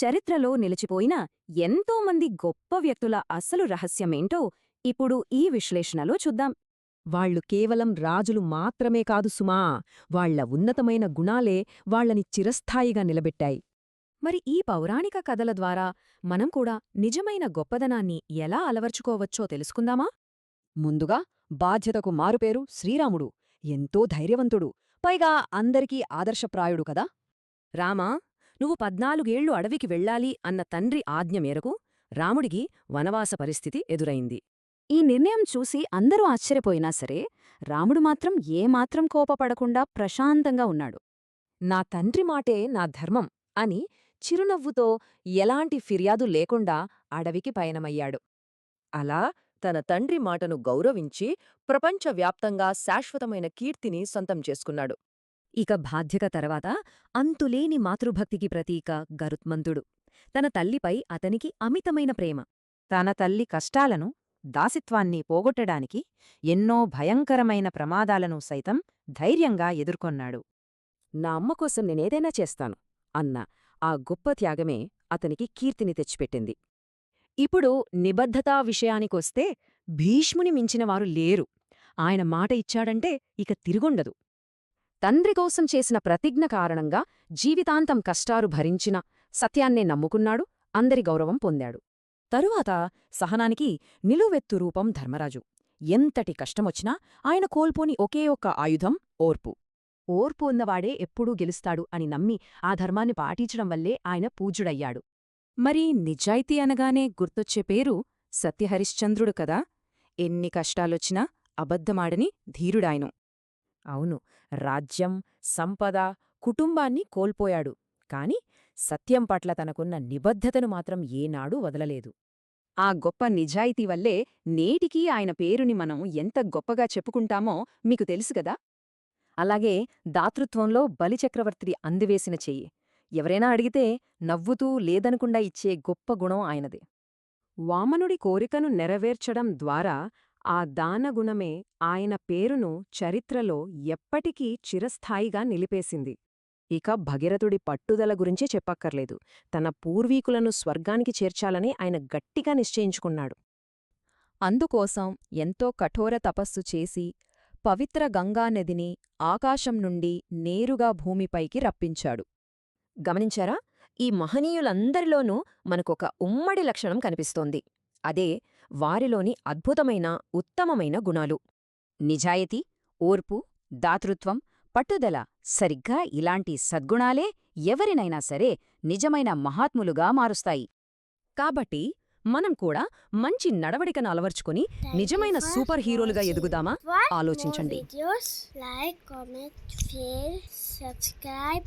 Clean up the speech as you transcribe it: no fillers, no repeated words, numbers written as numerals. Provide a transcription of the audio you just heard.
చరిత్రలో నిలిచిపోయిన ఎంతోమంది గొప్ప వ్యక్తుల అసలు రహస్యమేంటో ఇప్పుడు ఈ విశ్లేషణలో చూద్దాం. వాళ్లు కేవలం రాజులు మాత్రమే కాదు సుమా, వాళ్ల ఉన్నతమైన గుణాలే వాళ్లని చిరస్థాయిగా నిలబెట్టాయి. మరి ఈ పౌరాణిక కథల ద్వారా మనం కూడా నిజమైన గొప్పదనాన్ని ఎలా అలవర్చుకోవచ్చో తెలుసుకుందామా? ముందుగా బాధ్యతకు మారుపేరు శ్రీరాముడు. ఎంతో ధైర్యవంతుడు, పైగా అందరికీ ఆదర్శప్రాయుడు కదా. రామా, నువ్వు 14 అడవికి వెళ్ళాలి అన్న తండ్రి ఆజ్ఞ మేరకు రాముడికి వనవాస పరిస్థితి ఎదురైంది. ఈ నిర్ణయం చూసి అందరూ ఆశ్చర్యపోయినా సరే, రాముడు మాత్రం ఏమాత్రం కోపపడకుండా ప్రశాంతంగా ఉన్నాడు. నా తండ్రి మాటే నా ధర్మం అని చిరునవ్వుతో ఎలాంటి ఫిర్యాదు లేకుండా అడవికి పయనమయ్యాడు. అలా తన తండ్రి మాటను గౌరవించి ప్రపంచవ్యాప్తంగా శాశ్వతమైన కీర్తిని సొంతం చేసుకున్నాడు. ఇక బాధ్యత తర్వాత అంతులేని మాతృభక్తికి ప్రతీక గరుత్మంతుడు. తన తల్లిపై అతనికి అమితమైన ప్రేమ. తన తల్లి కష్టాలను, దాసిత్వాన్ని పోగొట్టడానికి ఎన్నో భయంకరమైన ప్రమాదాలను సైతం ధైర్యంగా ఎదుర్కొన్నాడు. నా అమ్మ కోసం నేనేదైనా చేస్తాను అన్న ఆ గొప్ప త్యాగమే అతనికి కీర్తిని తెచ్చిపెట్టింది. ఇప్పుడు నిబద్ధతా విషయానికొస్తే భీష్ముని మించినవారు లేరు. ఆయన మాట ఇచ్చాడంటే ఇక తిరుగుండదు. తండ్రి కోసం చేసిన ప్రతిజ్ఞ కారణంగా జీవితాంతం కష్టాలు భరించిన సత్యాన్నే నమ్ముకున్నాడు, అందరి గౌరవం పొందాడు. తరువాత సహనానికి నిలువెత్తు రూపం ధర్మరాజు. ఎంతటి కష్టమొచ్చినా ఆయన కోల్పోని ఒకే ఒక్క ఆయుధం ఓర్పు. ఓర్పు ఉన్నవాడే ఎప్పుడూ గెలుస్తాడు అని నమ్మి ఆ ధర్మాన్ని పాటించడం వల్లే ఆయన పూజ్యుడయ్యాడు. మరి నిజాయితీ అనగానే గుర్తొచ్చే పేరు సత్యహరిశ్చంద్రుడు కదా. ఎన్ని కష్టాలొచ్చినా అబద్ధమాడని ధీరుడాయను. అవును, రాజ్యం, సంపద, కుటుంబాన్ని కోల్పోయాడు, కాని సత్యం పట్ల తనకున్న నిబద్ధతను మాత్రం ఏనాడూ వదలలేదు. ఆ గొప్ప నిజాయితీ వల్లే నేటికీ ఆయన పేరుని మనం ఎంత గొప్పగా చెప్పుకుంటామో మీకు తెలుసుగదా. అలాగే దాతృత్వంలో బలిచక్రవర్తి అందివేసిన చెయ్యి. ఎవరైనా అడిగితే నవ్వుతూ లేదనకుండా ఇచ్చే గొప్ప గుణం ఆయనదే. వామనుడి కోరికను నెరవేర్చడం ద్వారా ఆ దానగుణమే ఆయన పేరును చరిత్రలో ఎప్పటికీ చిరస్థాయిగా నిలిపేసింది. ఇక భగీరథుడి పట్టుదల గురించే చెప్పక్కర్లేదు. తన పూర్వీకులను స్వర్గానికి చేర్చాలని ఆయన గట్టిగా నిశ్చయించుకున్నాడు. అందుకోసం ఎంతో కఠోర తపస్సు చేసి పవిత్ర గంగానదిని ఆకాశం నుండి నేరుగా భూమిపైకి రప్పించాడు. గమనించారా? ఈ మహనీయులందరిలోనూ మనకొక ఉమ్మడి లక్షణం కనిపిస్తోంది. అదే వారిలోని అద్భుతమైన, ఉత్తమమైన గుణాలు. నిజాయితీ, ఓర్పు, దాతృత్వం, పట్టుదల. సరిగ్గా ఇలాంటి సద్గుణాలే ఎవరినైనా సరే నిజమైన మహాత్ములుగా మారుస్తాయి. కాబట్టి మనం కూడా మంచి నడవడికను అలవర్చుకుని నిజమైన సూపర్ హీరోలుగా ఎదుగుదామా? ఆలోచించండి. Like, comment, share, subscribe.